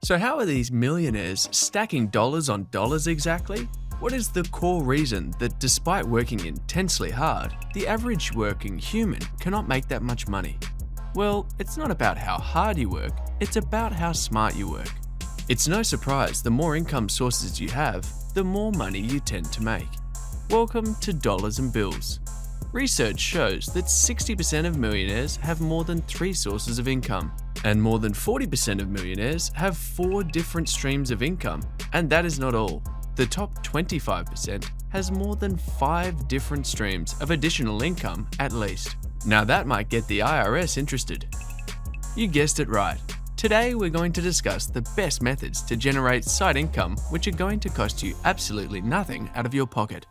So how are these millionaires stacking dollars on dollars exactly? What is the core reason that despite working intensely hard, the average working human cannot make that much money? Well, it's not about how hard you work, it's about how smart you work. It's no surprise the more income sources you have, the more money you tend to make. Welcome to Dollars and Bills. Research shows that 60% of millionaires have more than 3 sources of income, and more than 40% of millionaires have 4 different streams of income. And that is not all. The top 25% has more than 5 different streams of additional income at least. Now that might get the IRS interested. You guessed it right. Today we're going to discuss the best methods to generate side income which are going to cost you absolutely nothing out of your pocket.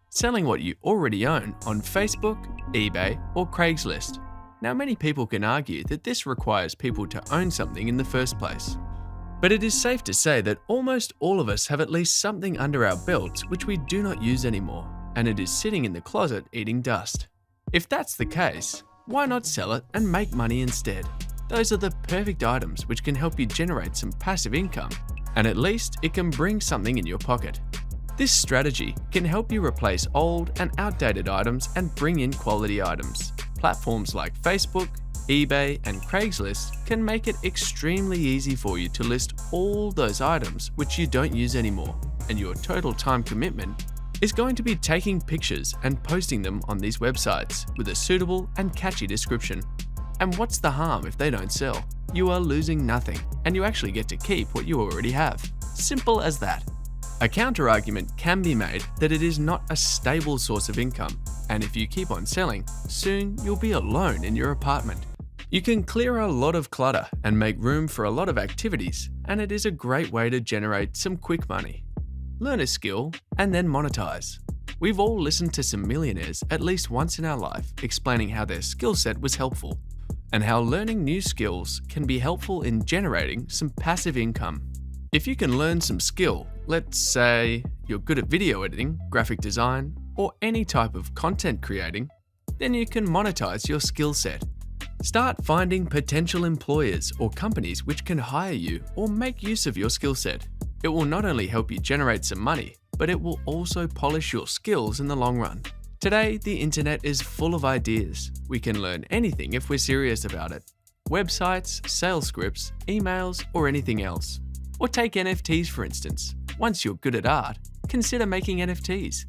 Selling what you already own on Facebook, eBay, or Craigslist. Now many people can argue that this requires people to own something in the first place. But it is safe to say that almost all of us have at least something under our belts which we do not use anymore, and it is sitting in the closet eating dust. If that's the case, why not sell it and make money instead? Those are the perfect items which can help you generate some passive income, and at least it can bring something in your pocket. This strategy can help you replace old and outdated items and bring in quality items. Platforms like Facebook, eBay, and Craigslist can make it extremely easy for you to list all those items which you don't use anymore, and your total time commitment is going to be taking pictures and posting them on these websites with a suitable and catchy description. And what's the harm if they don't sell? You are losing nothing, and you actually get to keep what you already have. Simple as that. A counter-argument can be made that it is not a stable source of income, and if you keep on selling, soon you'll be alone in your apartment. You can clear a lot of clutter and make room for a lot of activities, and it is a great way to generate some quick money. Learn a skill and then monetize. We've all listened to some millionaires at least once in our life explaining how their skill set was helpful, and how learning new skills can be helpful in generating some passive income. If you can learn some skill, let's say you're good at video editing, graphic design, or any type of content creating, then you can monetize your skill set. Start finding potential employers or companies which can hire you or make use of your skill set. It will not only help you generate some money, but it will also polish your skills in the long run. Today, the internet is full of ideas. We can learn anything if we're serious about it. Websites, sales scripts, emails, or anything else. Or take NFTs for instance. Once you're good at art, consider making NFTs.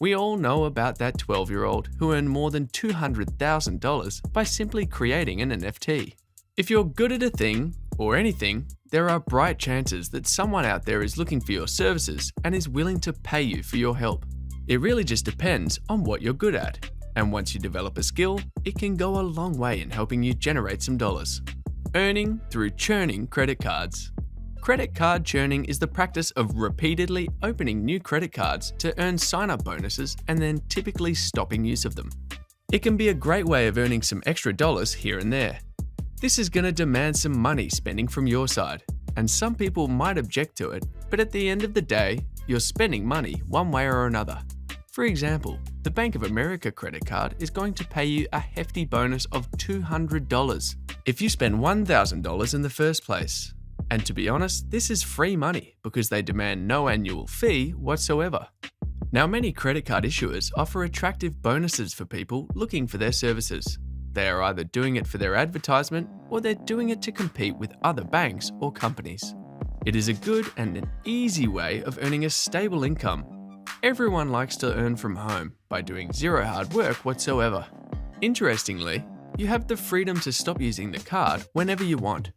We all know about that 12-year-old who earned more than $200,000 by simply creating an NFT. If you're good at a thing, or anything, there are bright chances that someone out there is looking for your services and is willing to pay you for your help. It really just depends on what you're good at. And once you develop a skill, it can go a long way in helping you generate some dollars. Earning through churning credit cards. Credit card churning is the practice of repeatedly opening new credit cards to earn sign-up bonuses and then typically stopping use of them. It can be a great way of earning some extra dollars here and there. This is going to demand some money spending from your side, and some people might object to it, but at the end of the day, you're spending money one way or another. For example, the Bank of America credit card is going to pay you a hefty bonus of $200 if you spend $1,000 in the first place. And to be honest, this is free money because they demand no annual fee whatsoever. Now, many credit card issuers offer attractive bonuses for people looking for their services. They are either doing it for their advertisement or they're doing it to compete with other banks or companies. It is a good and an easy way of earning a stable income. Everyone likes to earn from home by doing zero hard work whatsoever. Interestingly, you have the freedom to stop using the card whenever you want.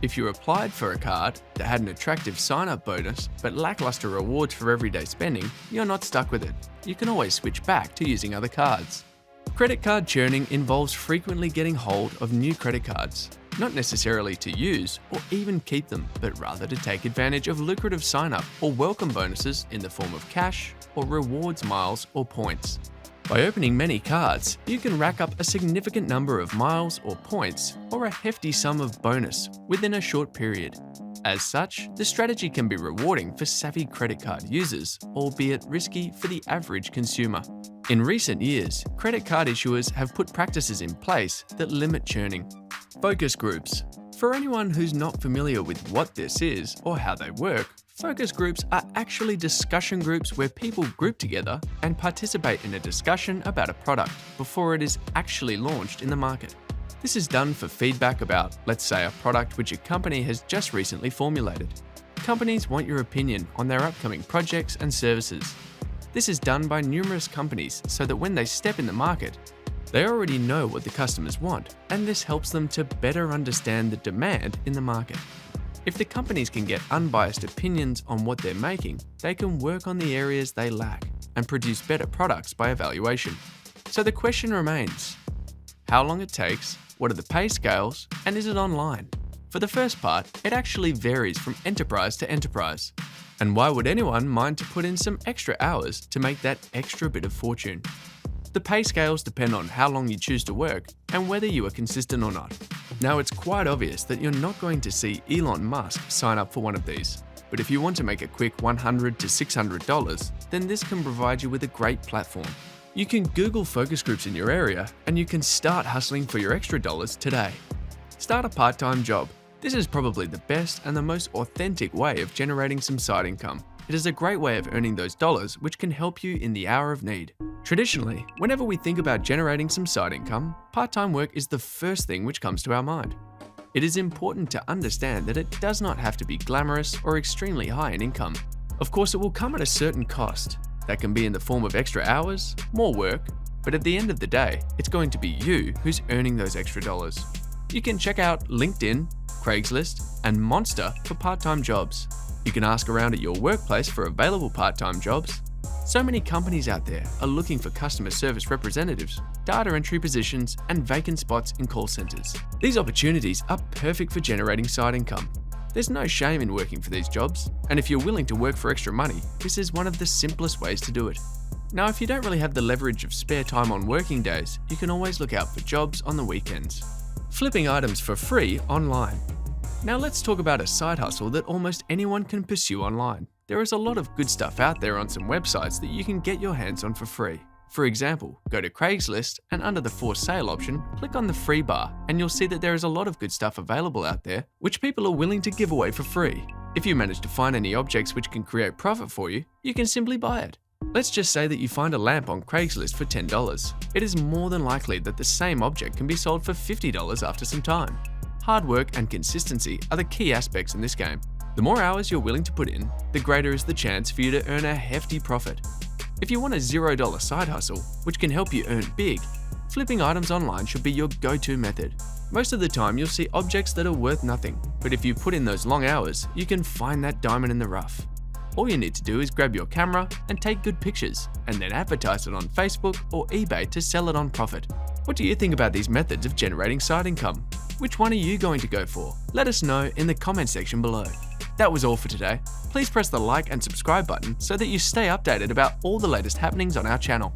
If you applied for a card that had an attractive sign-up bonus but lackluster rewards for everyday spending, you're not stuck with it. You can always switch back to using other cards. Credit card churning involves frequently getting hold of new credit cards, not necessarily to use or even keep them, but rather to take advantage of lucrative sign-up or welcome bonuses in the form of cash or rewards miles or points. By opening many cards, you can rack up a significant number of miles or points or a hefty sum of bonus within a short period. As such, the strategy can be rewarding for savvy credit card users, albeit risky for the average consumer. In recent years, credit card issuers have put practices in place that limit churning. Focus groups. For anyone who's not familiar with what this is or how they work, focus groups are actually discussion groups where people group together and participate in a discussion about a product before it is actually launched in the market. This is done for feedback about, let's say, a product which a company has just recently formulated. Companies want your opinion on their upcoming projects and services. This is done by numerous companies so that when they step in the market, they already know what the customers want, and this helps them to better understand the demand in the market. If the companies can get unbiased opinions on what they're making, they can work on the areas they lack and produce better products by evaluation. So the question remains, how long it takes, what are the pay scales, and is it online? For the first part, it actually varies from enterprise to enterprise. And why would anyone mind to put in some extra hours to make that extra bit of fortune? The pay scales depend on how long you choose to work and whether you are consistent or not. Now, it's quite obvious that you're not going to see Elon Musk sign up for one of these. But if you want to make a quick $100 to $600, then this can provide you with a great platform. You can Google focus groups in your area and you can start hustling for your extra dollars today. Start a part-time job. This is probably the best and the most authentic way of generating some side income. It is a great way of earning those dollars which can help you in the hour of need. Traditionally, whenever we think about generating some side income, part-time work is the first thing which comes to our mind. It is important to understand that it does not have to be glamorous or extremely high in income. Of course, it will come at a certain cost. That can be in the form of extra hours, more work, but at the end of the day, it's going to be you who's earning those extra dollars. You can check out LinkedIn, Craigslist, and Monster for part-time jobs. You can ask around at your workplace for available part-time jobs. So many companies out there are looking for customer service representatives, data entry positions, and vacant spots in call centers. These opportunities are perfect for generating side income. There's no shame in working for these jobs, and if you're willing to work for extra money, this is one of the simplest ways to do it. Now, if you don't really have the leverage of spare time on working days, you can always look out for jobs on the weekends. Flipping items for free online. Now let's talk about a side hustle that almost anyone can pursue online. There is a lot of good stuff out there on some websites that you can get your hands on for free. For example, go to Craigslist and under the for sale option, click on the free bar and you'll see that there is a lot of good stuff available out there which people are willing to give away for free. If you manage to find any objects which can create profit for you, you can simply buy it. Let's just say that you find a lamp on Craigslist for $10. It is more than likely that the same object can be sold for $50 after some time. Hard work and consistency are the key aspects in this game. The more hours you're willing to put in, the greater is the chance for you to earn a hefty profit. If you want a $0 side hustle, which can help you earn big, flipping items online should be your go-to method. Most of the time you'll see objects that are worth nothing, but if you put in those long hours, you can find that diamond in the rough. All you need to do is grab your camera and take good pictures, and then advertise it on Facebook or eBay to sell it on profit. What do you think about these methods of generating side income? Which one are you going to go for? Let us know in the comment section below. That was all for today. Please press the like and subscribe button so that you stay updated about all the latest happenings on our channel.